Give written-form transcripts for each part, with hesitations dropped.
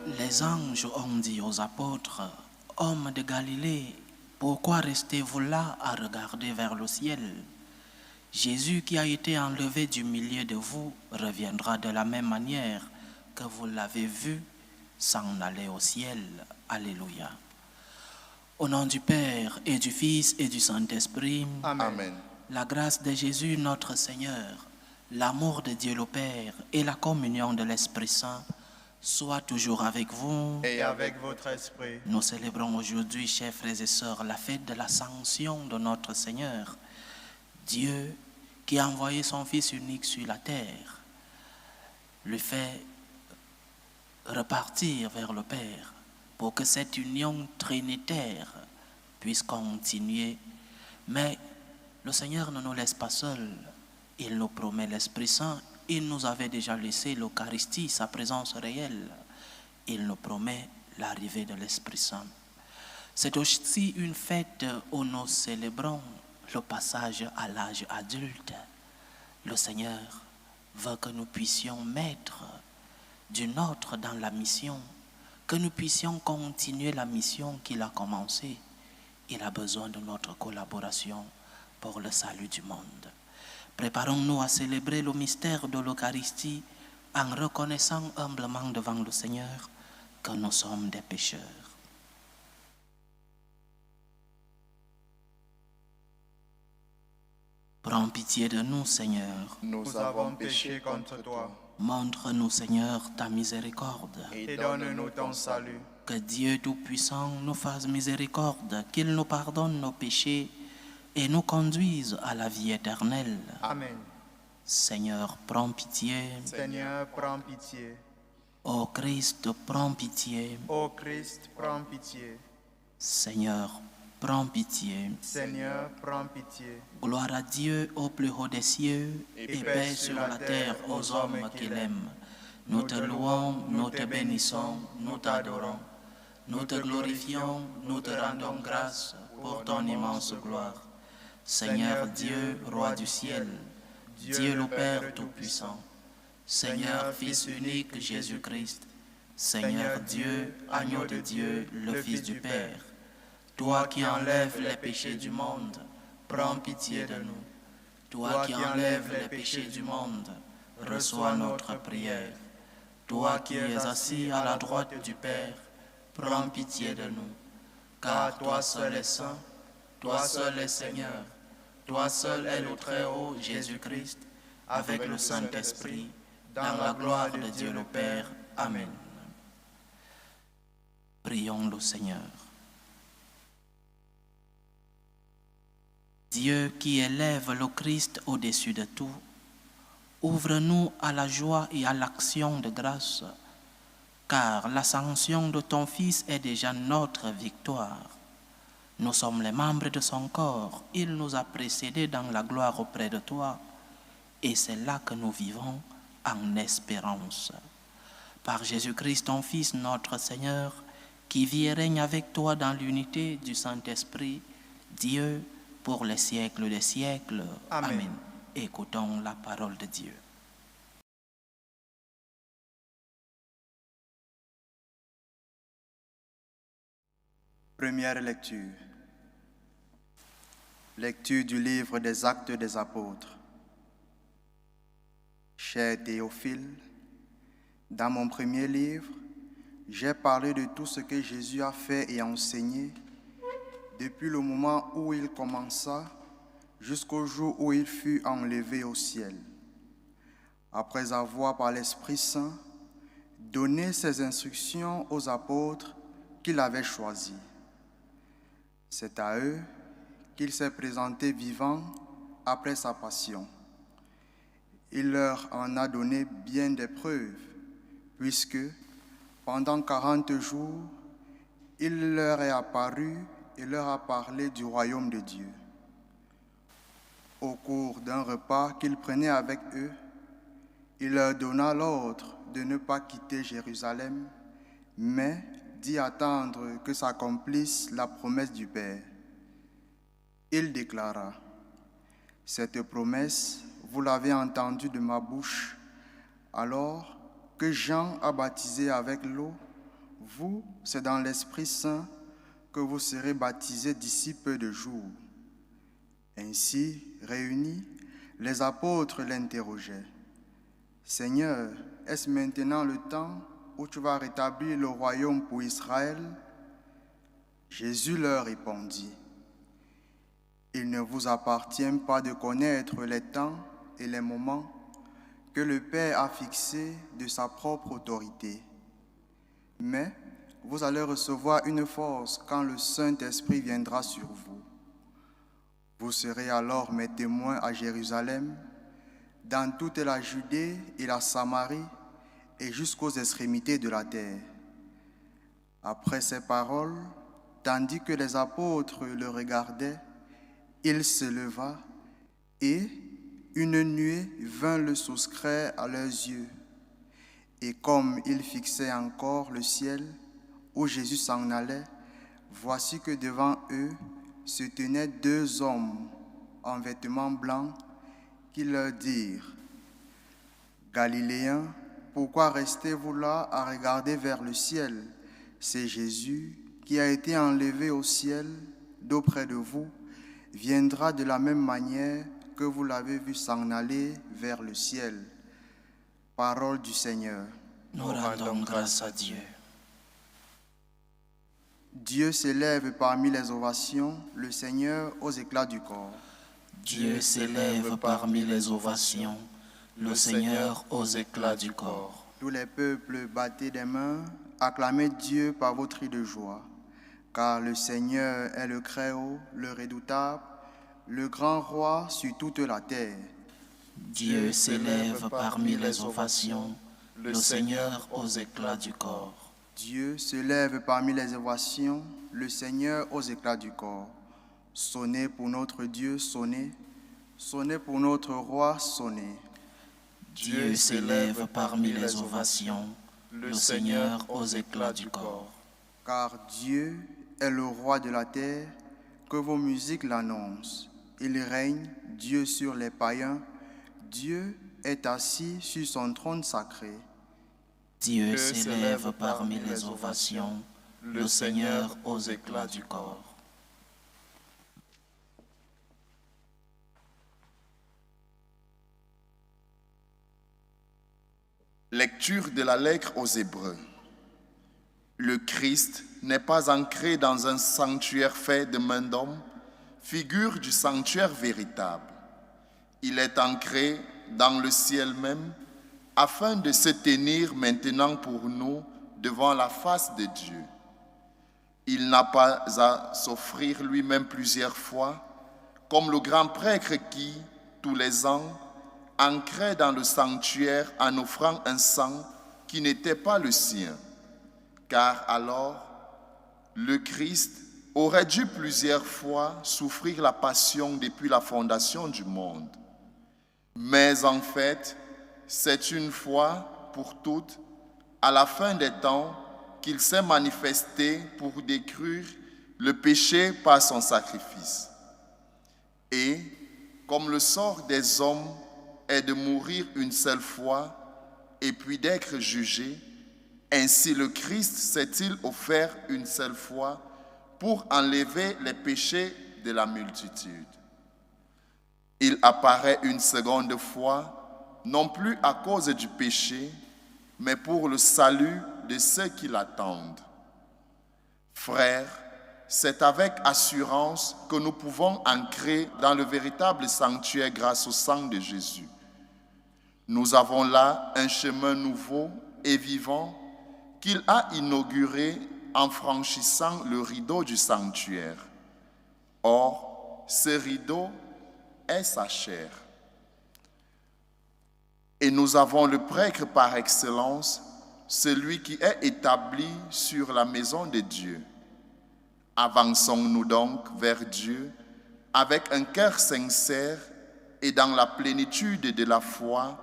Les anges ont dit aux apôtres, « Hommes de Galilée, pourquoi restez-vous là à regarder vers le ciel ? Jésus qui a été enlevé du milieu de vous reviendra de la même manière que vous l'avez vu s'en aller au ciel. » Alléluia. Au nom du Père et du Fils et du Saint-Esprit, Amen. la grâce de Jésus notre Seigneur, l'amour de Dieu le Père et la communion de l'Esprit Saint soient toujours avec vous. Et avec votre esprit. Nous célébrons aujourd'hui, chers frères et sœurs, la fête de l'Ascension de notre Seigneur. Dieu qui a envoyé son Fils unique sur la terre, le fait repartir vers le Père pour que cette union trinitaire puisse continuer. Mais le Seigneur ne nous laisse pas seuls. Il nous promet l'Esprit Saint. Il nous avait déjà laissé l'Eucharistie, sa présence réelle. Il nous promet l'arrivée de l'Esprit Saint. C'est aussi une fête où nous célébrons le passage à l'âge adulte. Le Seigneur veut que nous puissions mettre du nôtre dans la mission, que nous puissions continuer la mission qu'il a commencée. Il a besoin de notre collaboration pour le salut du monde. Préparons-nous à célébrer le mystère de l'Eucharistie en reconnaissant humblement devant le Seigneur que nous sommes des pécheurs. Prends pitié de nous, Seigneur. Nous avons péché contre toi. Montre-nous, Seigneur, ta miséricorde. Et donne-nous ton salut. Que Dieu Tout-Puissant nous fasse miséricorde, qu'il nous pardonne nos péchés et nous conduise à la vie éternelle. Amen. Seigneur, prends pitié. Seigneur, prends pitié. Ô Christ, prends pitié. Ô Christ, prends pitié. Seigneur, prends pitié. Seigneur, prends pitié. Gloire à Dieu au plus haut des cieux et paix sur la terre aux hommes qu'il aime. Nous te louons, nous te bénissons, nous t'adorons. Nous te glorifions, nous te rendons grâce pour ton immense gloire. Seigneur Dieu, roi du ciel, Dieu le Père Tout-Puissant, Seigneur Fils unique Jésus-Christ, Seigneur Dieu, agneau de Dieu, le Fils du Père, toi qui enlèves les péchés du monde, prends pitié de nous. Toi qui enlèves les péchés du monde, reçois notre prière. Toi qui es assis à la droite du Père, prends pitié de nous. Car toi seul es saint, toi seul es Seigneur, toi seul es le Très-Haut Jésus-Christ, avec le Saint-Esprit, dans la gloire de Dieu le Père. Amen. Prions le Seigneur. Dieu qui élève le Christ au-dessus de tout, ouvre-nous à la joie et à l'action de grâce, car l'ascension de ton Fils est déjà notre victoire. Nous sommes les membres de son corps, il nous a précédés dans la gloire auprès de toi, et c'est là que nous vivons en espérance. Par Jésus-Christ, ton Fils, notre Seigneur, qui vit et règne avec toi dans l'unité du Saint-Esprit, Dieu, pour les siècles des siècles. Amen. Amen. Écoutons la parole de Dieu. Première lecture. Lecture du livre des Actes des Apôtres. Cher Théophile, dans mon premier livre, j'ai parlé de tout ce que Jésus a fait et enseigné depuis le moment où il commença jusqu'au jour où il fut enlevé au ciel. Après avoir par l'Esprit Saint donné ses instructions aux apôtres qu'il avait choisis. C'est à eux qu'il s'est présenté vivant après sa passion. Il leur en a donné bien des preuves, puisque pendant 40 jours, il leur est apparu et leur a parlé du royaume de Dieu. Au cours d'un repas qu'il prenait avec eux, il leur donna l'ordre de ne pas quitter Jérusalem, mais d'y attendre que s'accomplisse la promesse du Père. Il déclara, « Cette promesse, vous l'avez entendue de ma bouche, alors que Jean a baptisé avec l'eau, Vous, c'est dans l'Esprit Saint que vous serez baptisés d'ici peu de jours. » Ainsi, réunis, les apôtres l'interrogeaient. « Seigneur, est-ce maintenant le temps où tu vas rétablir le royaume pour Israël ?» Jésus leur répondit, « Il ne vous appartient pas de connaître les temps et les moments que le Père a fixés de sa propre autorité. Mais vous allez recevoir une force quand le Saint-Esprit viendra sur vous. Vous serez alors mes témoins à Jérusalem, dans toute la Judée et la Samarie et jusqu'aux extrémités de la terre. » Après ces paroles, tandis que les apôtres le regardaient, il se leva et une nuée vint le soustraire à leurs yeux. Et comme ils fixaient encore le ciel où Jésus s'en allait, voici que devant eux se tenaient 2 hommes en vêtements blancs qui leur dirent, « Galiléens, pourquoi restez-vous là à regarder vers le ciel? C'est Jésus qui a été enlevé au ciel d'auprès de vous, viendra de la même manière que vous l'avez vu s'en aller vers le ciel. » Parole du Seigneur. Nous rendons grâce à Dieu. Dieu s'élève parmi les ovations, le Seigneur aux éclats du corps. Dieu s'élève parmi les ovations, le Seigneur aux éclats du corps. Tous les peuples, battez des mains, acclamez Dieu par vos cris de joie. Car le Seigneur est le Très-Haut, le Redoutable, le grand roi sur toute la terre. Dieu s'élève parmi les ovations, le Seigneur aux éclats du corps. Dieu se lève parmi les ovations, le Seigneur aux éclats du corps. Sonnez pour notre Dieu, sonnez. Sonnez pour notre roi, sonnez. Dieu s'élève parmi les ovations, le Seigneur aux éclats du corps. Car Dieu est le roi de la terre, que vos musiques l'annoncent. Il règne, Dieu sur les païens. Dieu est assis sur son trône sacré. Dieu s'élève parmi les ovations, le Seigneur aux éclats du corps. Lecture de la lettre aux Hébreux. Le Christ n'est pas ancré dans un sanctuaire fait de main d'homme, figure du sanctuaire véritable. Il est ancré dans le ciel même, afin de se tenir maintenant pour nous devant la face de Dieu. Il n'a pas à s'offrir lui-même plusieurs fois, comme le grand prêtre qui, tous les ans, ancrait dans le sanctuaire en offrant un sang qui n'était pas le sien. Car alors, le Christ aurait dû plusieurs fois souffrir la passion depuis la fondation du monde. Mais en fait, c'est une fois pour toutes, à la fin des temps, qu'il s'est manifesté pour détruire le péché par son sacrifice. Et, comme le sort des hommes est de mourir une seule fois et puis d'être jugé, ainsi le Christ s'est-il offert une seule fois pour enlever les péchés de la multitude. Il apparaît une seconde fois, non plus à cause du péché, mais pour le salut de ceux qui l'attendent. Frères, c'est avec assurance que nous pouvons entrer dans le véritable sanctuaire grâce au sang de Jésus. Nous avons là un chemin nouveau et vivant qu'il a inauguré en franchissant le rideau du sanctuaire. Or, ce rideau est sa chair. Et nous avons le prêtre par excellence, celui qui est établi sur la maison de Dieu. Avançons-nous donc vers Dieu avec un cœur sincère et dans la plénitude de la foi,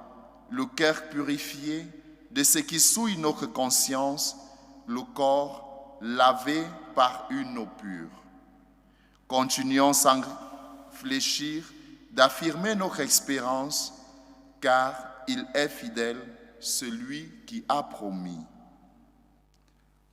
le cœur purifié de ce qui souille notre conscience, le corps lavé par une eau pure. Continuons sans fléchir d'affirmer notre espérance, car il est fidèle, celui qui a promis.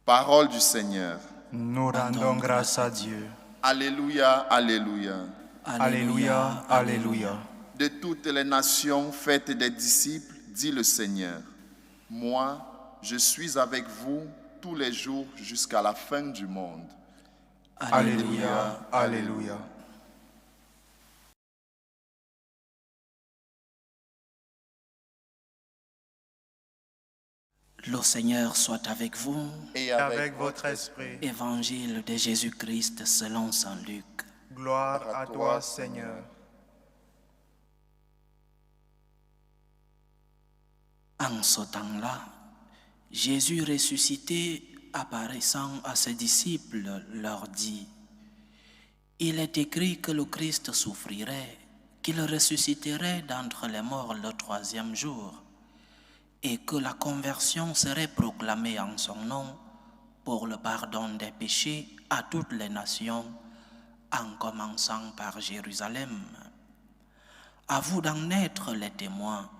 Parole du Seigneur. Nous rendons grâce à Dieu. Alléluia, alléluia. Alléluia, alléluia. De toutes les nations, faites des disciples, dit le Seigneur. Moi, je suis avec vous tous les jours jusqu'à la fin du monde. Alléluia, alléluia. Le Seigneur soit avec vous. Et Avec votre esprit, Évangile de Jésus-Christ selon saint Luc. gloire à toi, Seigneur. En ce temps-là, Jésus ressuscité, apparaissant à ses disciples, leur dit: Il est écrit que le Christ souffrirait, qu'il ressusciterait d'entre les morts le troisième jour, et que la conversion serait proclamée en son nom pour le pardon des péchés à toutes les nations, en commençant par Jérusalem. À vous d'en être les témoins.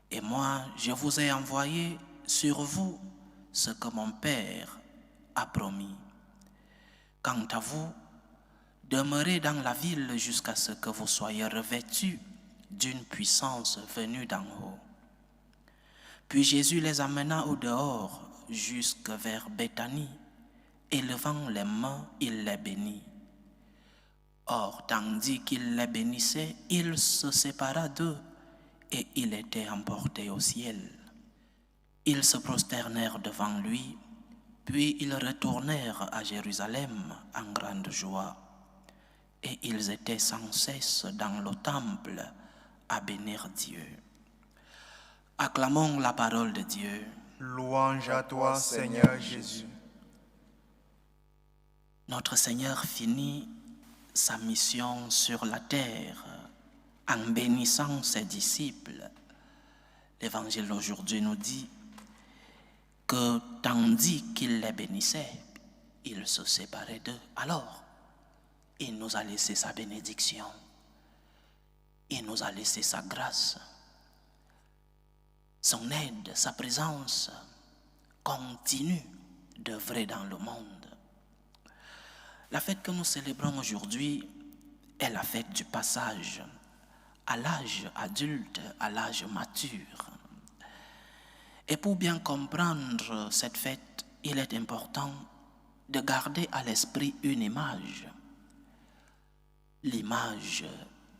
Et moi, je vous ai envoyé sur vous ce que mon Père a promis. Quant à vous, demeurez dans la ville jusqu'à ce que vous soyez revêtus d'une puissance venue d'en haut. Puis Jésus les amena au dehors jusque vers Béthanie, et levant les mains, il les bénit. Or, tandis qu'il les bénissait, il se sépara d'eux, et il était emporté au ciel. Ils se prosternèrent devant lui, puis ils retournèrent à Jérusalem en grande joie. Et ils étaient sans cesse dans le temple à bénir Dieu. Acclamons la parole de Dieu. Louange à toi, Seigneur Jésus. Notre Seigneur finit sa mission sur la terre en bénissant ses disciples. L'Évangile aujourd'hui nous dit que tandis qu'il les bénissait, il se séparait d'eux. Alors, il nous a laissé sa bénédiction. Il nous a laissé sa grâce. Son aide, sa présence continue d'œuvrer dans le monde. La fête que nous célébrons aujourd'hui est la fête du passage à l'âge adulte, à l'âge mature. Et pour bien comprendre cette fête, il est important de garder à l'esprit une image, l'image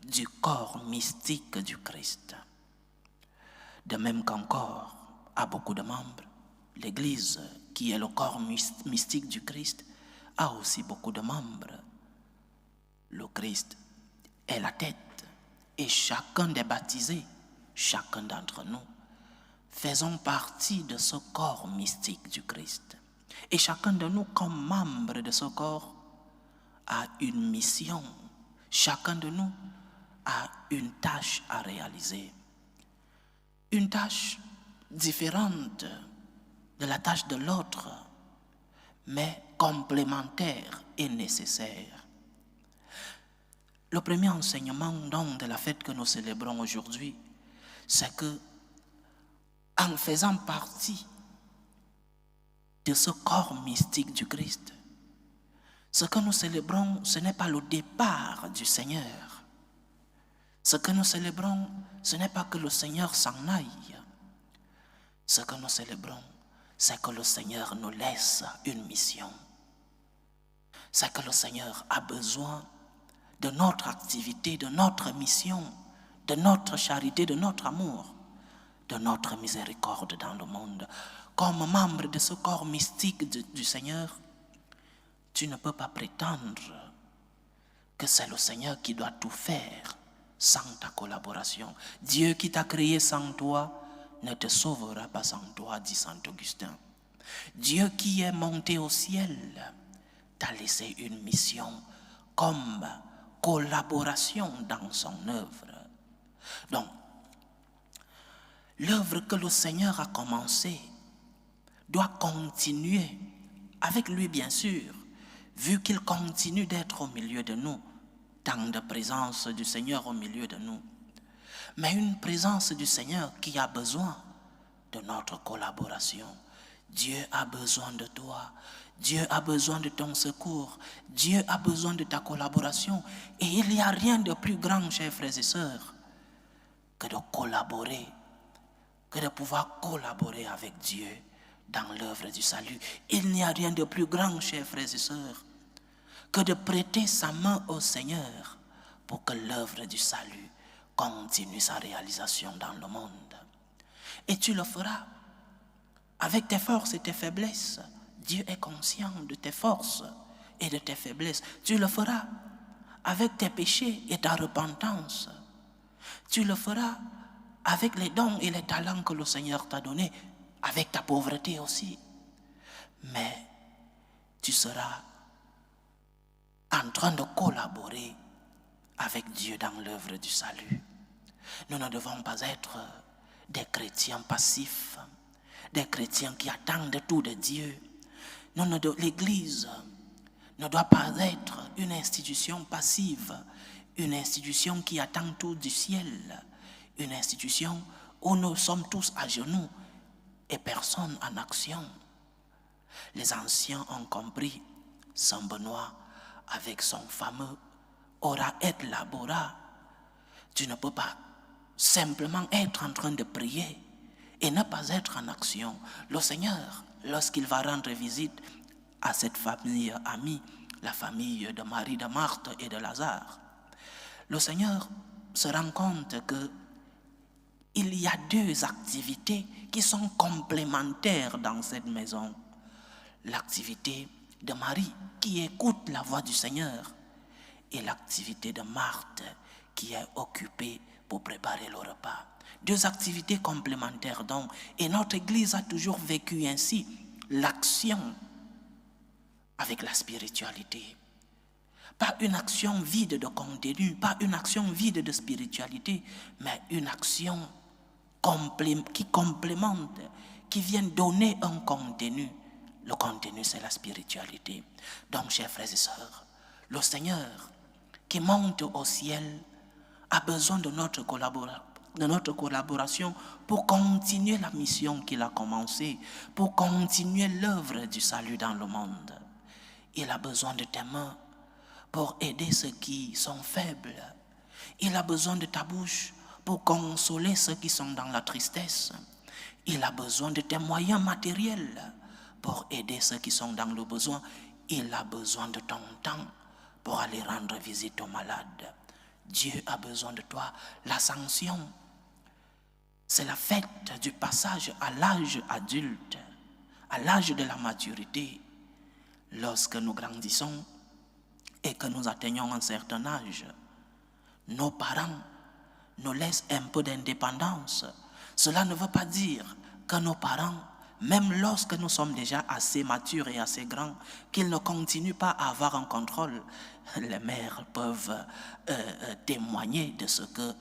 du corps mystique du Christ. De même qu'un corps a beaucoup de membres, l'Église, qui est le corps mystique du Christ, a aussi beaucoup de membres. Le Christ est la tête, et chacun des baptisés, chacun d'entre nous, faisons partie de ce corps mystique du Christ. Et chacun de nous, comme membre de ce corps, a une mission. Chacun de nous a une tâche à réaliser. Une tâche différente de la tâche de l'autre, mais complémentaire et nécessaire. Le premier enseignement donc de la fête que nous célébrons aujourd'hui, c'est que en faisant partie de ce corps mystique du Christ, ce que nous célébrons, ce n'est pas le départ du Seigneur. Ce que nous célébrons, ce n'est pas que le Seigneur s'en aille. Ce que nous célébrons, c'est que le Seigneur nous laisse une mission. C'est que le Seigneur a besoin de notre activité, de notre mission, de notre charité, de notre amour, de notre miséricorde dans le monde. Comme membre de ce corps mystique du Seigneur, tu ne peux pas prétendre que c'est le Seigneur qui doit tout faire sans ta collaboration. Dieu qui t'a créé sans toi ne te sauvera pas sans toi, dit saint Augustin. Dieu qui est monté au ciel t'a laissé une mission comme collaboration dans son œuvre. Donc, l'œuvre que le Seigneur a commencée doit continuer avec lui, bien sûr, vu qu'il continue d'être au milieu de nous, tant de présence du Seigneur au milieu de nous, mais une présence du Seigneur qui a besoin de notre collaboration. Dieu a besoin de toi. Dieu a besoin de ton secours. Dieu a besoin de ta collaboration. Et il n'y a rien de plus grand, chers frères et sœurs, que de collaborer, que de pouvoir collaborer avec Dieu dans l'œuvre du salut. Il n'y a rien de plus grand, chers frères et sœurs, que de prêter sa main au Seigneur pour que l'œuvre du salut continue sa réalisation dans le monde. Et tu le feras avec tes forces et tes faiblesses. Dieu est conscient de tes forces et de tes faiblesses. Tu le feras avec tes péchés et ta repentance. Tu le feras avec les dons et les talents que le Seigneur t'a donnés, avec ta pauvreté aussi. Mais tu seras en train de collaborer avec Dieu dans l'œuvre du salut. Nous ne devons pas être des chrétiens passifs, des chrétiens qui attendent tout de Dieu. L'Église ne doit pas être une institution passive, une institution qui attend tout du ciel, une institution où nous sommes tous à genoux et personne en action. Les anciens ont compris, Saint Benoît, avec son fameux ora et labora. Tu ne peux pas simplement être en train de prier et ne pas être en action. Le Seigneur, lorsqu'il va rendre visite à cette famille amie, la famille de Marie, de Marthe et de Lazare, le Seigneur se rend compte que il y a deux activités qui sont complémentaires dans cette maison. L'activité de Marie qui écoute la voix du Seigneur et l'activité de Marthe qui est occupée pour préparer le repas. Deux activités complémentaires donc. Et notre Église a toujours vécu ainsi. L'action avec la spiritualité. Pas une action vide de contenu, pas une action vide de spiritualité, mais une action qui complémente, qui vient donner un contenu. Le contenu, c'est la spiritualité. Donc, chers frères et sœurs, le Seigneur qui monte au ciel a besoin de notre collaboration pour continuer la mission qu'il a commencée, pour continuer l'œuvre du salut dans le monde. Il a besoin de tes mains pour aider ceux qui sont faibles. Il a besoin de ta bouche pour consoler ceux qui sont dans la tristesse. Il a besoin de tes moyens matériels pour aider ceux qui sont dans le besoin. Il a besoin de ton temps pour aller rendre visite aux malades. Dieu a besoin de toi. L'ascension, c'est la fête du passage à l'âge adulte, à l'âge de la maturité. Lorsque nous grandissons et que nous atteignons un certain âge, nos parents nous laissent un peu d'indépendance. Cela ne veut pas dire que nos parents, même lorsque nous sommes déjà assez matures et assez grands, qu'ils ne continuent pas à avoir un contrôle. Les mères peuvent témoigner de ce que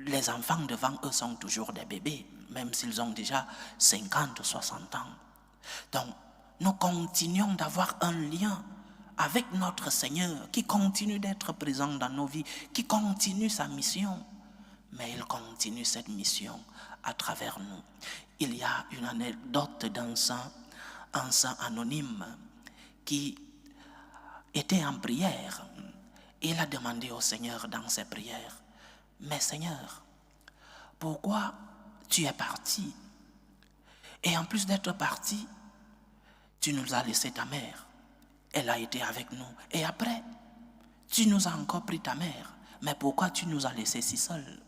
les enfants devant eux sont toujours des bébés, même s'ils ont déjà 50 ou 60 ans. Donc, nous continuons d'avoir un lien avec notre Seigneur qui continue d'être présent dans nos vies, qui continue sa mission. Mais il continue cette mission à travers nous. Il y a une anecdote d'un saint, un saint anonyme qui était en prière. Il a demandé au Seigneur dans ses prières, « Mais Seigneur, pourquoi tu es parti? Et en plus d'être parti, tu nous as laissé ta mère. Elle a été avec nous. Et après, tu nous as encore pris ta mère. Mais pourquoi tu nous as laissés si seuls? »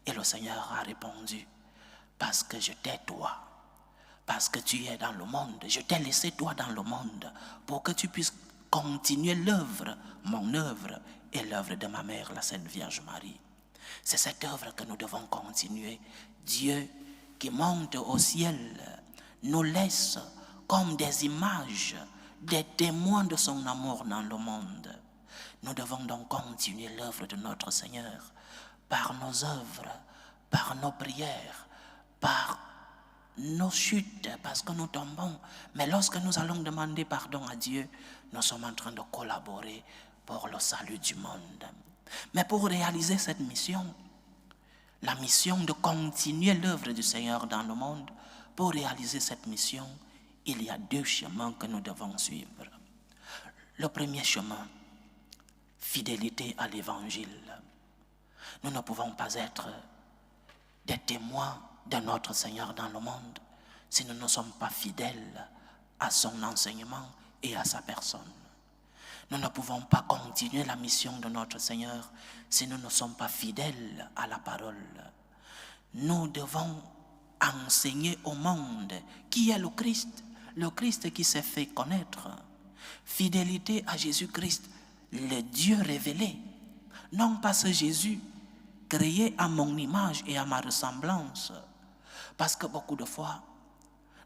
Et le Seigneur a répondu, « Parce que je t'ai toi. Parce que tu es dans le monde. Je t'ai laissé toi dans le monde pour que tu puisses continuer l'œuvre, mon œuvre et l'œuvre de ma mère, la Sainte Vierge Marie. » C'est cette œuvre que nous devons continuer. Dieu qui monte au ciel nous laisse comme des images, des témoins de son amour dans le monde. Nous devons donc continuer l'œuvre de notre Seigneur par nos œuvres, par nos prières, par nos chutes, parce que nous tombons. Mais lorsque nous allons demander pardon à Dieu, nous sommes en train de collaborer pour le salut du monde. Mais pour réaliser cette mission, la mission de continuer l'œuvre du Seigneur dans le monde, Pour réaliser cette mission, il y a 2 chemins que nous devons suivre. Le premier chemin, fidélité à l'Évangile. Nous ne pouvons pas être des témoins de notre Seigneur dans le monde si nous ne sommes pas fidèles à son enseignement et à sa personne. Nous ne pouvons pas continuer la mission de notre Seigneur si nous ne sommes pas fidèles à la parole. Nous devons enseigner au monde qui est le Christ qui s'est fait connaître. Fidélité à Jésus-Christ, le Dieu révélé, non pas ce Jésus créé à mon image et à ma ressemblance. Parce que beaucoup de fois,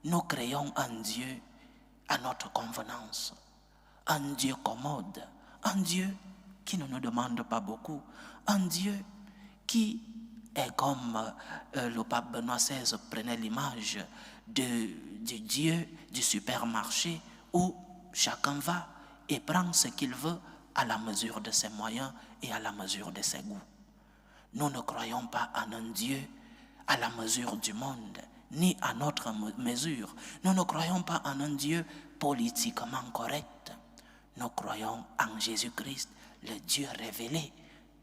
nous créons un Dieu à notre convenance, un Dieu commode, un Dieu qui ne nous demande pas beaucoup, un Dieu qui est comme le pape Benoît XVI prenait l'image du Dieu du supermarché où chacun va et prend ce qu'il veut à la mesure de ses moyens et à la mesure de ses goûts. Nous ne croyons pas en un Dieu à la mesure du monde, ni à notre mesure. Nous ne croyons pas en un Dieu politiquement correct. Nous croyons en Jésus-Christ, le Dieu révélé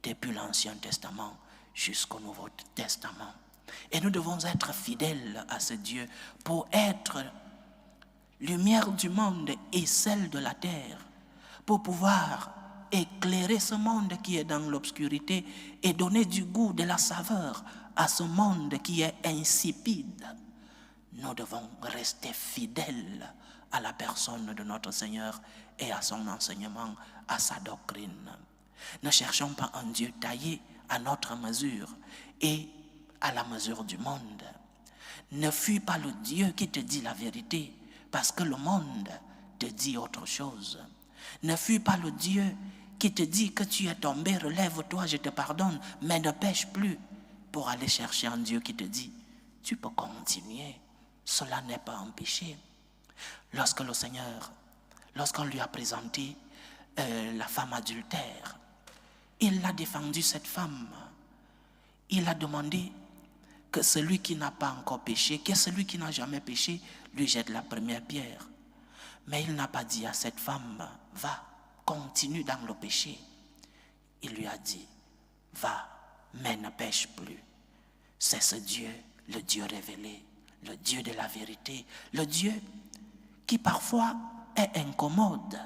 depuis l'Ancien Testament jusqu'au Nouveau Testament. Et nous devons être fidèles à ce Dieu pour être lumière du monde et celle de la terre, pour pouvoir éclairer ce monde qui est dans l'obscurité et donner du goût, de la saveur à ce monde qui est insipide. Nous devons rester fidèles à la personne de notre Seigneur et à son enseignement, à sa doctrine. Ne cherchons pas un Dieu taillé à notre mesure et à la mesure du monde. Ne fuis pas le Dieu qui te dit la vérité parce que le monde te dit autre chose. Ne fuis pas le Dieu qui te dit que tu es tombé, relève-toi, je te pardonne, mais ne pêche plus, pour aller chercher un Dieu qui te dit, tu peux continuer, cela n'est pas un péché. Lorsque le Seigneur, lorsqu'on lui a présenté la femme adultère, il a défendu cette femme. Il a demandé que celui qui n'a pas encore péché, que celui qui n'a jamais péché, lui jette la première pierre. Mais il n'a pas dit à cette femme, va, continue dans le péché. Il lui a dit, va, mais ne pêche plus. C'est ce Dieu, le Dieu révélé, le Dieu de la vérité, le Dieu qui parfois est incommode,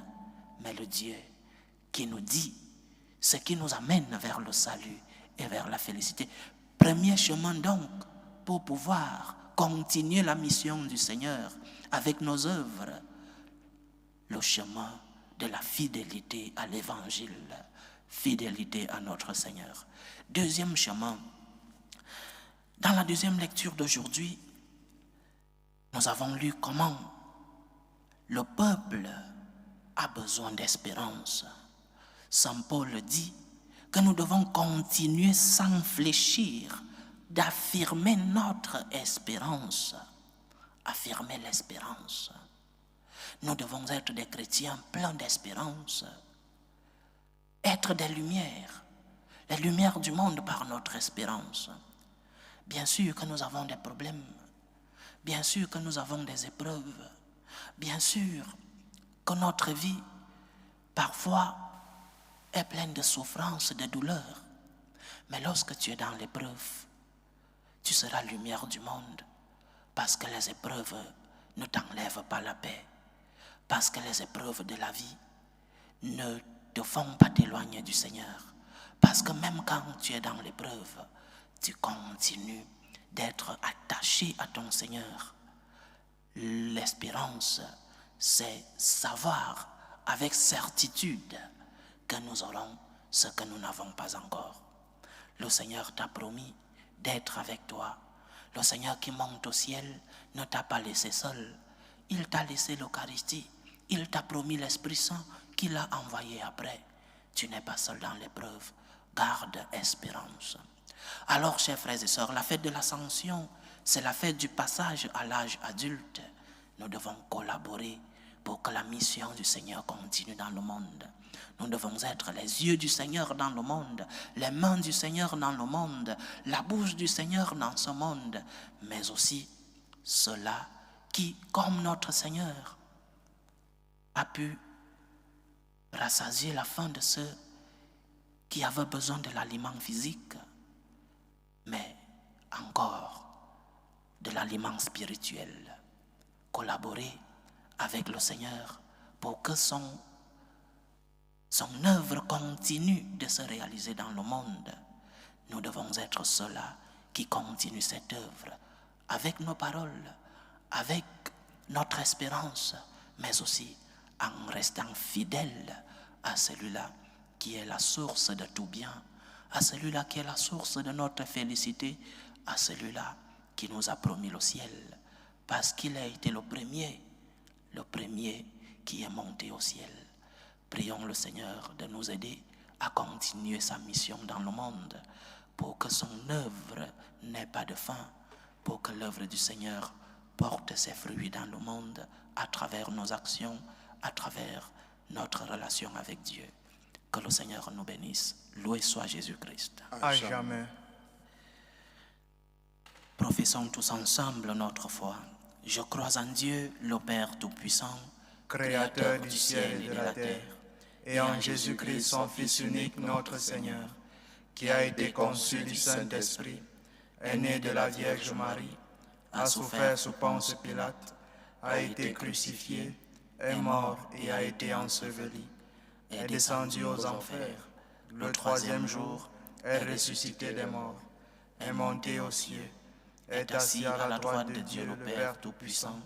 mais le Dieu qui nous dit ce qui nous amène vers le salut et vers la félicité. Premier chemin donc pour pouvoir continuer la mission du Seigneur avec nos œuvres, le chemin de la fidélité à l'Évangile, fidélité à notre Seigneur. Deuxième chemin, dans la deuxième lecture d'aujourd'hui, nous avons lu comment le peuple a besoin d'espérance. Saint Paul dit que nous devons continuer sans fléchir d'affirmer notre espérance, affirmer l'espérance. Nous devons être des chrétiens pleins d'espérance, être des lumières, les lumières du monde par notre espérance. Bien sûr que nous avons des problèmes, bien sûr que nous avons des épreuves, bien sûr que notre vie parfois est pleine de souffrances, de douleurs. Mais lorsque tu es dans l'épreuve, tu seras lumière du monde parce que les épreuves ne t'enlèvent pas la paix, parce que les épreuves de la vie ne te font pas t'éloigner du Seigneur, parce que même quand tu es dans l'épreuve, tu continues d'être attaché à ton Seigneur. L'espérance, c'est savoir avec certitude que nous aurons ce que nous n'avons pas encore. Le Seigneur t'a promis d'être avec toi. Le Seigneur qui monte au ciel ne t'a pas laissé seul. Il t'a laissé l'Eucharistie. Il t'a promis l'Esprit Saint qu'il a envoyé après. Tu n'es pas seul dans l'épreuve. Garde espérance. Alors, chers frères et sœurs, la fête de l'Ascension, c'est la fête du passage à l'âge adulte. Nous devons collaborer pour que la mission du Seigneur continue dans le monde. Nous devons être les yeux du Seigneur dans le monde, les mains du Seigneur dans le monde, la bouche du Seigneur dans ce monde, mais aussi ceux-là qui, comme notre Seigneur, a pu rassasier la faim de ceux qui avaient besoin de l'aliment physique, mais encore de l'aliment spirituel. Collaborer avec le Seigneur pour que son œuvre continue de se réaliser dans le monde. Nous devons être ceux-là qui continuent cette œuvre avec nos paroles, avec notre espérance, mais aussi en restant fidèles à celui-là qui est la source de tout bien, à celui-là qui est la source de notre félicité, à celui-là qui nous a promis le ciel, parce qu'il a été le premier qui est monté au ciel. Prions le Seigneur de nous aider à continuer sa mission dans le monde, pour que son œuvre n'ait pas de fin, pour que l'œuvre du Seigneur porte ses fruits dans le monde à travers nos actions, à travers notre relation avec Dieu. Que le Seigneur nous bénisse. Loué soit Jésus-Christ. À jamais. Professons tous ensemble notre foi. Je crois en Dieu, le Père Tout-Puissant, Créateur du ciel et de la terre, et en Jésus-Christ, son Fils unique, notre Seigneur, qui a été conçu du Saint-Esprit, est né de la Vierge Marie, a souffert sous Ponce Pilate, a été crucifié, est mort et a été enseveli, est descendu aux enfers, le troisième jour est ressuscité des morts, est monté aux cieux, est assis à la droite de Dieu le Père Tout-Puissant,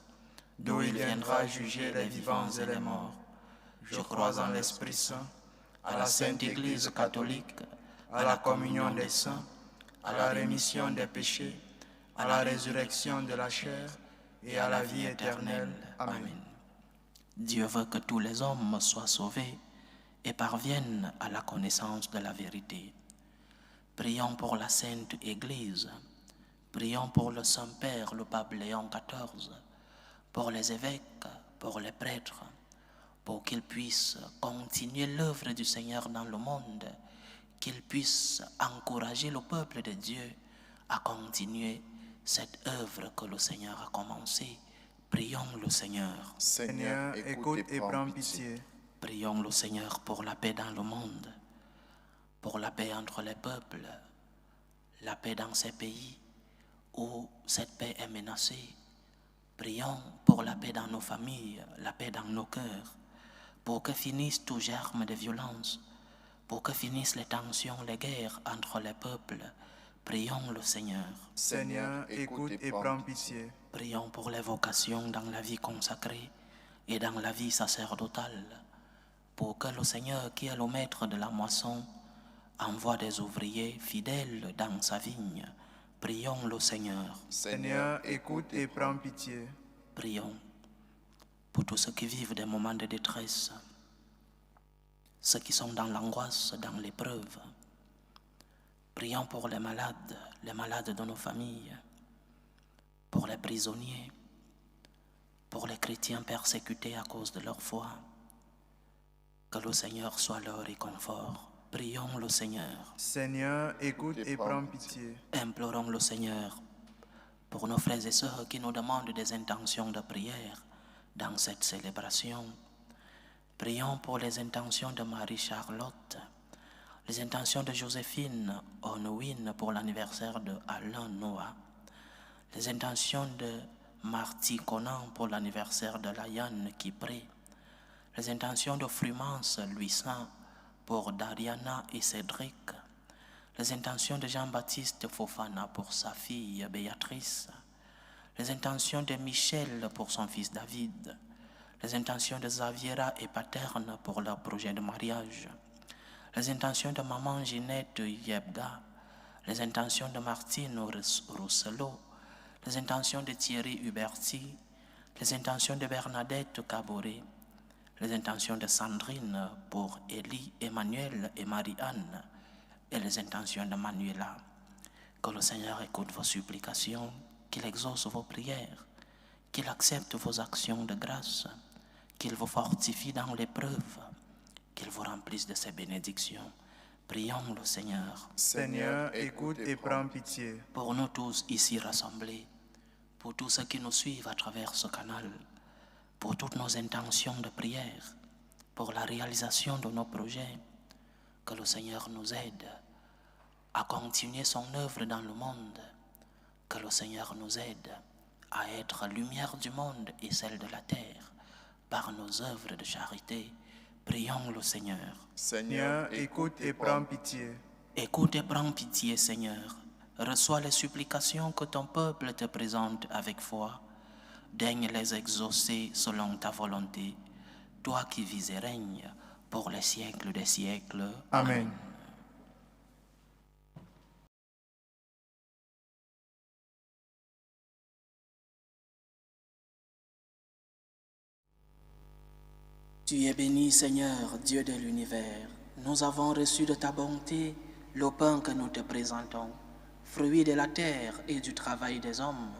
d'où il viendra juger les vivants et les morts. Je crois en l'Esprit Saint, à la Sainte Église catholique, à la communion des saints, à la rémission des péchés, à la résurrection de la chair et à la vie éternelle. Amen. Dieu veut que tous les hommes soient sauvés et parviennent à la connaissance de la vérité. Prions pour la Sainte Église, prions pour le Saint-Père, le Pape Léon XIV, pour les évêques, pour les prêtres, pour qu'ils puissent continuer l'œuvre du Seigneur dans le monde, qu'ils puissent encourager le peuple de Dieu à continuer cette œuvre que le Seigneur a commencée. Prions le Seigneur. Seigneur, écoute et prends pitié. Prions le Seigneur pour la paix dans le monde, pour la paix entre les peuples, la paix dans ces pays où cette paix est menacée. Prions pour la paix dans nos familles, la paix dans nos cœurs, pour que finisse tout germe de violence, pour que finissent les tensions, les guerres entre les peuples. Prions le Seigneur. Seigneur, écoute et prends pitié. Prions pour les vocations dans la vie consacrée et dans la vie sacerdotale, pour que le Seigneur, qui est le maître de la moisson, envoie des ouvriers fidèles dans sa vigne. Prions le Seigneur. Seigneur, écoute et prends pitié. Prions pour tous ceux qui vivent des moments de détresse, ceux qui sont dans l'angoisse, dans l'épreuve. Prions pour les malades de nos familles, pour les prisonniers, pour les chrétiens persécutés à cause de leur foi. Que le Seigneur soit leur réconfort. Prions le Seigneur. Seigneur, écoute et prends pitié. Implorons le Seigneur pour nos frères et sœurs qui nous demandent des intentions de prière dans cette célébration. Prions pour les intentions de Marie-Charlotte, les intentions de Joséphine Onowin pour l'anniversaire de Alain Noah, les intentions de Marty Conan pour l'anniversaire de Layanne Kipré, les intentions de Frumance Louisin pour Dariana et Cédric, les intentions de Jean-Baptiste Fofana pour sa fille Béatrice, les intentions de Michel pour son fils David, les intentions de Xaviera et Paterne pour leur projet de mariage, les intentions de maman Ginette Yebga, les intentions de Martine Rousselot, les intentions de Thierry Huberti, les intentions de Bernadette Caboret, les intentions de Sandrine pour Élie, Emmanuel et Marie-Anne, et les intentions de Manuela. Que le Seigneur écoute vos supplications, qu'il exauce vos prières, qu'il accepte vos actions de grâce, qu'il vous fortifie dans l'épreuve, qu'il vous remplisse de ses bénédictions. Prions le Seigneur. Seigneur, écoute et prends pitié. Pour nous tous ici rassemblés, pour tous ceux qui nous suivent à travers ce canal, pour toutes nos intentions de prière, pour la réalisation de nos projets. Que le Seigneur nous aide à continuer son œuvre dans le monde. Que le Seigneur nous aide à être lumière du monde et celle de la terre par nos œuvres de charité. Prions le Seigneur. Seigneur, écoute et prends pitié. Écoute et prends pitié, Seigneur. Reçois les supplications que ton peuple te présente avec foi. Daigne les exaucer selon ta volonté, toi qui vis et règnes pour les siècles des siècles. Amen. Tu es béni, Seigneur, Dieu de l'univers. Nous avons reçu de ta bonté le pain que nous te présentons, fruit de la terre et du travail des hommes.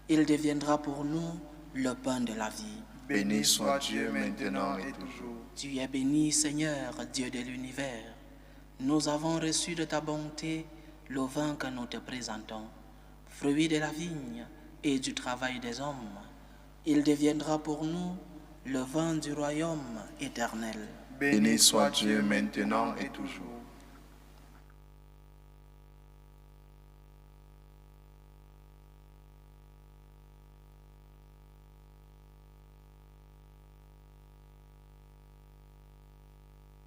Il deviendra pour nous le pain de la vie. Béni soit Dieu maintenant et toujours. Tu es béni, Seigneur, Dieu de l'univers. Nous avons reçu de ta bonté le vin que nous te présentons, fruit de la vigne et du travail des hommes. Il deviendra pour nous le vin du royaume éternel. Béni soit Dieu maintenant et toujours.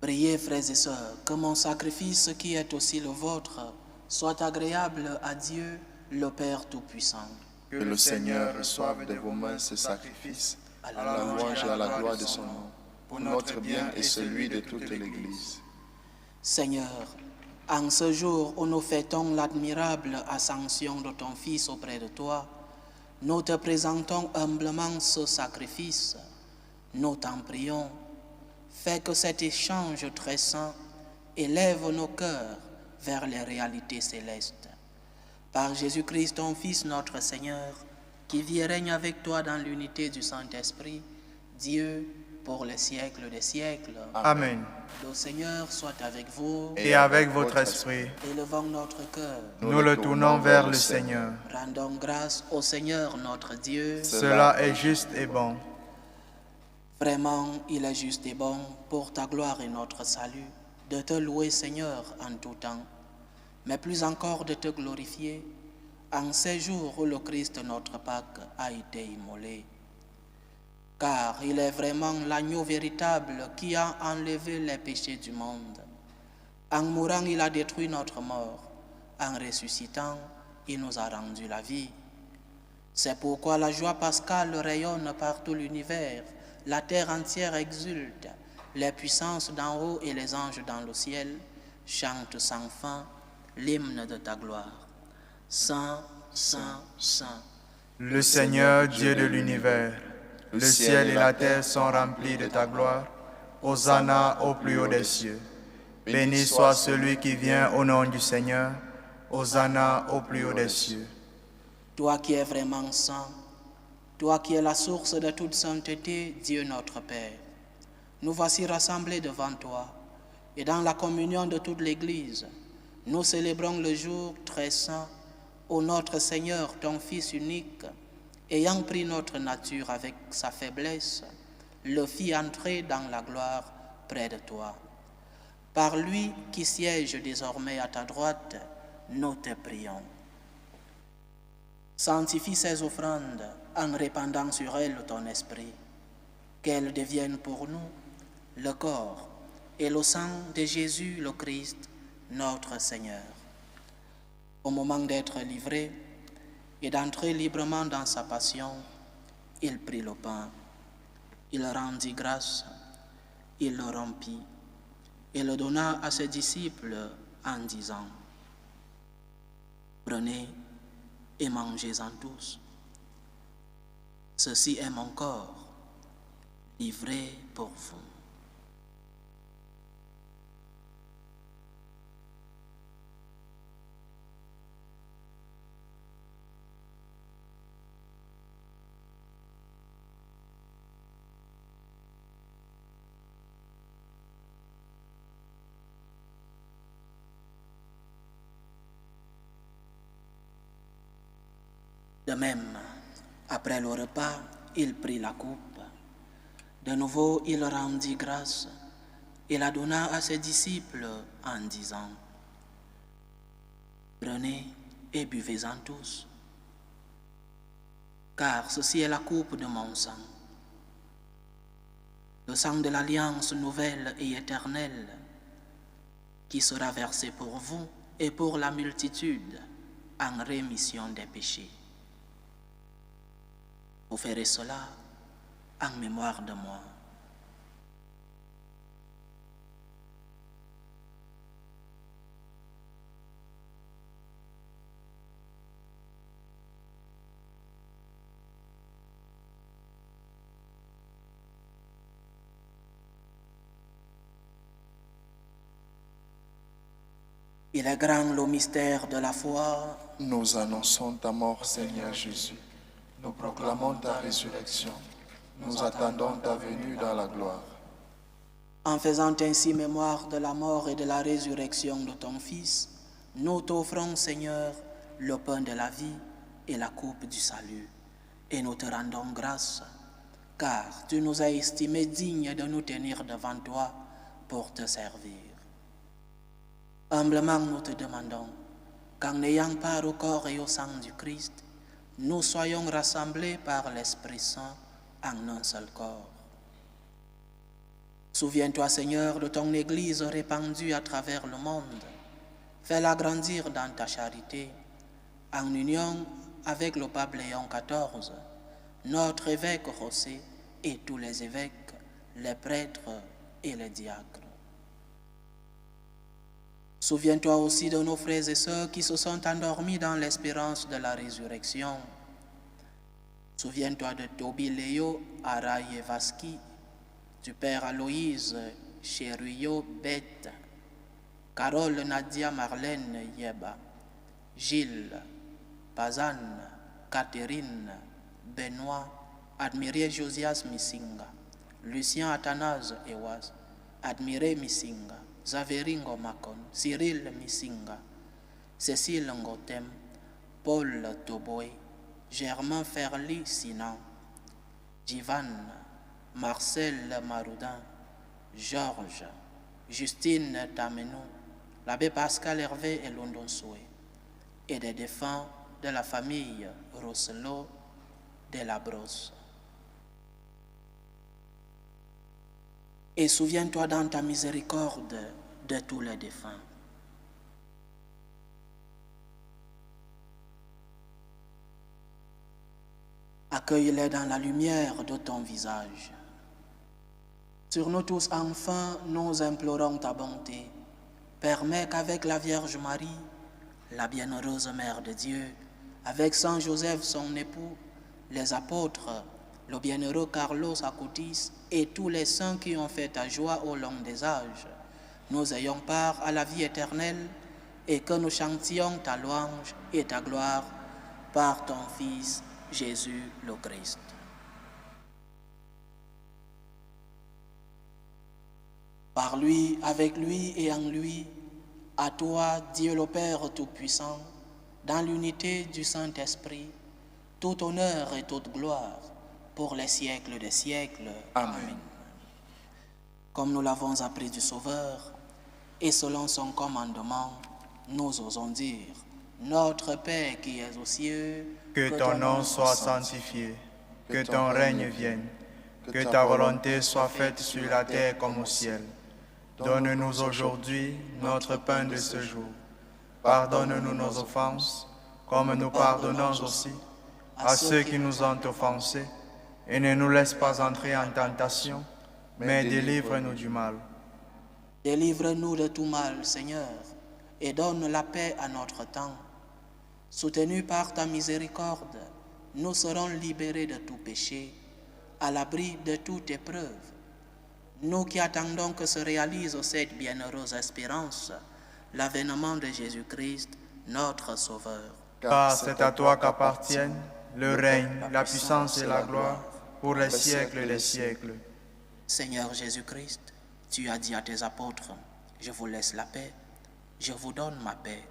Priez, frères et sœurs, que mon sacrifice qui est aussi le vôtre soit agréable à Dieu, le Père Tout-Puissant. Que le Seigneur reçoive de vos mains ce sacrifice, à la louange et à la gloire de son nom, pour notre bien et celui de toute l'Église. Seigneur, en ce jour où nous fêtons l'admirable ascension de ton Fils auprès de toi, nous te présentons humblement ce sacrifice. Nous t'en prions. Fais que cet échange très saint élève nos cœurs vers les réalités célestes. Par Jésus-Christ, ton Fils, notre Seigneur, qui vit et règne avec toi dans l'unité du Saint-Esprit, Dieu, pour les siècles des siècles. Amen. Le Seigneur soit avec vous. Et avec votre esprit, Élevons notre cœur. nous le tournons vers le Seigneur. Rendons grâce au Seigneur notre Dieu. Cela est juste et bon. Vraiment, il est juste et bon, pour ta gloire et notre salut, de te louer, Seigneur, en tout temps, mais plus encore de te glorifier en ces jours où le Christ, notre Pâque, a été immolé. Car il est vraiment l'agneau véritable qui a enlevé les péchés du monde. En mourant, il a détruit notre mort. En ressuscitant, il nous a rendu la vie. C'est pourquoi la joie pascale rayonne par tout l'univers. La terre entière exulte, les puissances d'en haut et les anges dans le ciel chantent sans fin l'hymne de ta gloire. Saint, Saint, Saint. Le Seigneur, Dieu de l'univers, le ciel et la terre sont remplis de ta gloire. Hosanna au plus haut des cieux. Béni soit celui qui vient au nom du Seigneur. Hosanna au plus haut des cieux. Toi qui es vraiment saint, toi qui es la source de toute sainteté, Dieu notre Père, nous voici rassemblés devant toi, et dans la communion de toute l'Église, nous célébrons le jour très saint où notre Seigneur, ton Fils unique, ayant pris notre nature avec sa faiblesse, le fit entrer dans la gloire près de toi. Par lui qui siège désormais à ta droite, nous te prions. Sanctifie ces offrandes en répandant sur elles ton esprit, qu'elles deviennent pour nous le corps et le sang de Jésus le Christ, notre Seigneur. Au moment d'être livré et d'entrer librement dans sa passion, il prit le pain, il rendit grâce, il le rompit et le donna à ses disciples en disant : « Prenez et mangez-en tous. Ceci est mon corps, livré pour vous. » De même, Après le repas, il prit la coupe. De nouveau, il rendit grâce et la donna à ses disciples en disant: « Prenez et buvez-en tous, car ceci est la coupe de mon sang, le sang de l'alliance nouvelle et éternelle, qui sera versé pour vous et pour la multitude en rémission des péchés. Vous ferez cela en mémoire de moi. » Il est grand le mystère de la foi. Nous annonçons ta mort, Seigneur Jésus. Nous proclamons ta résurrection. Nous attendons ta venue dans la gloire. En faisant ainsi mémoire de la mort et de la résurrection de ton Fils, nous t'offrons, Seigneur, le pain de la vie et la coupe du salut. Et nous te rendons grâce, car tu nous as estimés dignes de nous tenir devant toi pour te servir. Humblement, nous te demandons qu'en n'ayant part au corps et au sang du Christ, nous soyons rassemblés par l'Esprit Saint en un seul corps. Souviens-toi, Seigneur, de ton Église répandue à travers le monde. Fais-la grandir dans ta charité, en union avec le pape Léon XIV, notre évêque José et tous les évêques, les prêtres et les diacres. Souviens-toi aussi de nos frères et sœurs qui se sont endormis dans l'espérance de la résurrection. Souviens-toi de Toby Léo Arayevaski, du père Aloïse Cheruyo Bette, Carole Nadia Marlène Yeba, Gilles, Pazanne, Catherine, Benoît, admiré Josias Missinga, Lucien Athanase Ewas, admiré Missinga, Zaveringo Makon, Cyril Missinga, Cécile Ngotem, Paul Toboé, Germain Ferly Sinan, Jivan, Marcel Maroudin, Georges, Justine Tamenou, l'abbé Pascal Hervé et London Soué, et des défunts de la famille Rosselot de la Brosse. Et souviens-toi dans ta miséricorde de tous les défunts. Accueille-les dans la lumière de ton visage. Sur nous tous, enfin, nous implorons ta bonté. Permets qu'avec la Vierge Marie, la bienheureuse Mère de Dieu, avec Saint Joseph, son époux, les apôtres, le bienheureux Carlos Acutis et tous les saints qui ont fait ta joie au long des âges, nous ayons part à la vie éternelle et que nous chantions ta louange et ta gloire par ton Fils Jésus le Christ. Par lui, avec lui et en lui, à toi, Dieu le Père Tout-Puissant, dans l'unité du Saint-Esprit, tout honneur et toute gloire pour les siècles des siècles. Amen. Comme nous l'avons appris du Sauveur, et selon son commandement, nous osons dire: Notre Père qui es aux cieux, Que ton nom soit sanctifié, que ton règne vienne, que ta volonté soit faite sur la terre comme au ciel. Donne-nous aujourd'hui notre pain de ce jour. Pardonne-nous nos offenses, comme nous pardonnons aussi à ceux qui nous ont offensés. Et ne nous laisse pas entrer en tentation, mais délivre-nous du mal. Délivre-nous de tout mal, Seigneur, et donne la paix à notre temps. Soutenus par ta miséricorde, nous serons libérés de tout péché, à l'abri de toute épreuve. Nous qui attendons que se réalise cette bienheureuse espérance, l'avènement de Jésus-Christ, notre Sauveur. Car c'est à toi qu'appartiennent le règne, la puissance et la gloire pour les siècles des siècles. Seigneur Jésus-Christ, tu as dit à tes apôtres: je vous laisse la paix, je vous donne ma paix.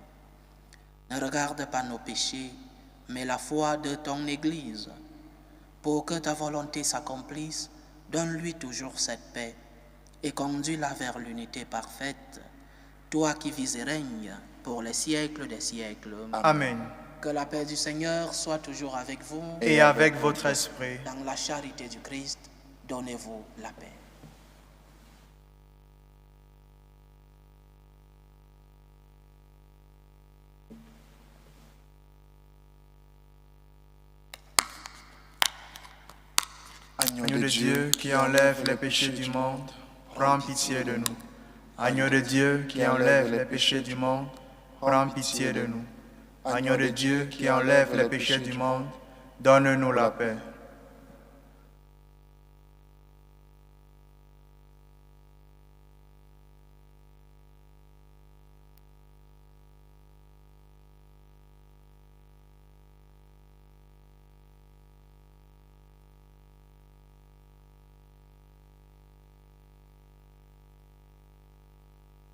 Ne regarde pas nos péchés, mais la foi de ton Église, Pour que ta volonté s'accomplisse, donne-lui toujours cette paix et conduis-la vers l'unité parfaite, toi qui vis et règnes pour les siècles des siècles. Amen. Que la paix du Seigneur soit toujours avec vous. Et avec votre esprit. Dans la charité du Christ, donnez-vous la paix. Agneau de Dieu qui enlève les péchés du monde, prends pitié de nous. Agneau de Dieu qui enlève les péchés du monde, prends pitié de nous. Agneau de Dieu qui enlève les péchés du monde, donne-nous la paix.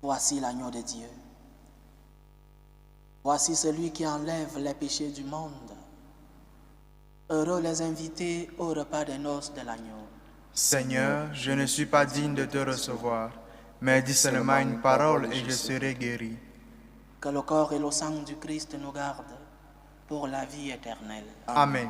Voici l'agneau de Dieu. Voici celui qui enlève les péchés du monde. Heureux les invités au repas des noces de l'agneau. Seigneur, je ne suis pas digne de te recevoir, mais dis seulement une parole et je serai guéri. Que le corps et le sang du Christ nous gardent pour la vie éternelle. Amen.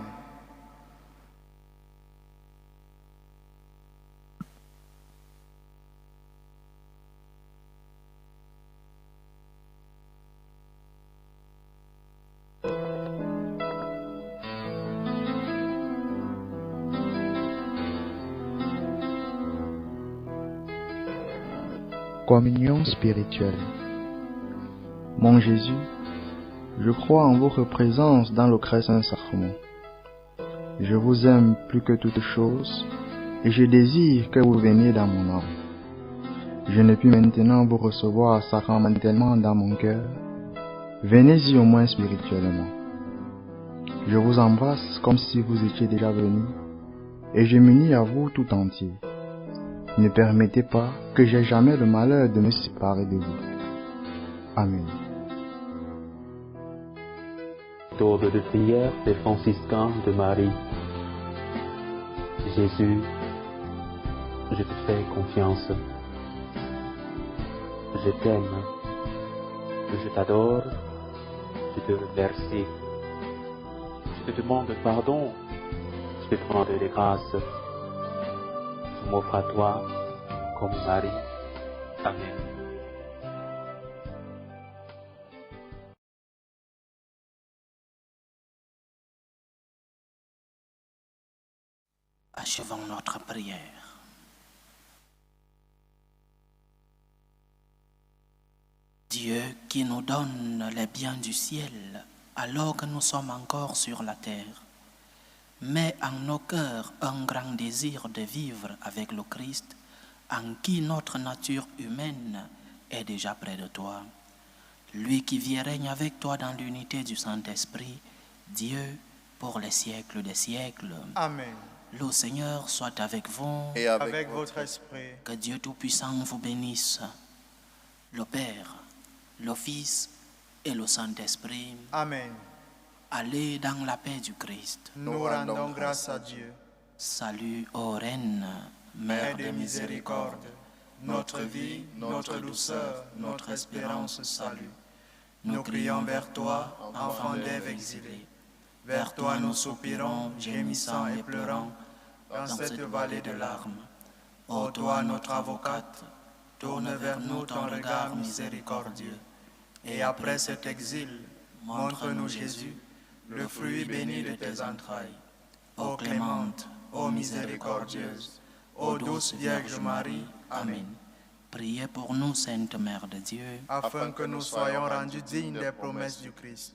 Communion spirituelle. Mon Jésus, je crois en votre présence dans le très saint sacrement. Je vous aime plus que toute chose et je désire que vous veniez dans mon âme. Je ne puis maintenant vous recevoir sacramentellement dans mon cœur. Venez-y au moins spirituellement. Je vous embrasse comme si vous étiez déjà venu et je m'unis à vous tout entier. Ne permettez pas que j'aie jamais le malheur de me séparer de vous. Amen. Tour de prière des franciscains de Marie. Jésus, je te fais confiance. Je t'aime. Je t'adore. Je te remercie. Je te demande pardon. Je te demande des grâces. Je m'offre à toi comme Marie. Amen. Achevons notre prière. Dieu qui nous donne les biens du ciel alors que nous sommes encore sur la terre, mets en nos cœurs un grand désir de vivre avec le Christ, en qui notre nature humaine est déjà près de toi. Lui qui vit et règne avec toi dans l'unité du Saint-Esprit, Dieu, pour les siècles des siècles. Amen. Le Seigneur soit avec vous. Et Avec votre esprit. Que Dieu Tout-Puissant vous bénisse, le Père, le Fils et le Saint-Esprit. Amen. Allez dans la paix du Christ. Nous rendons grâce à Dieu. Salut, ô Reine, Mère de miséricorde, notre vie, notre douceur, notre espérance, salut. Nous crions vers toi, enfant d'Ève exilé. Vers toi nous soupirons, gémissant et pleurant, dans cette vallée de larmes. Ô toi, notre avocate, tourne vers nous ton regard miséricordieux. Et après cet exil, montre-nous Jésus, le fruit béni de tes entrailles. Ô clémente, ô miséricordieuse, ô douce Vierge Marie, Amen. Priez pour nous, Sainte Mère de Dieu, Afin que nous soyons rendus dignes des promesses du Christ.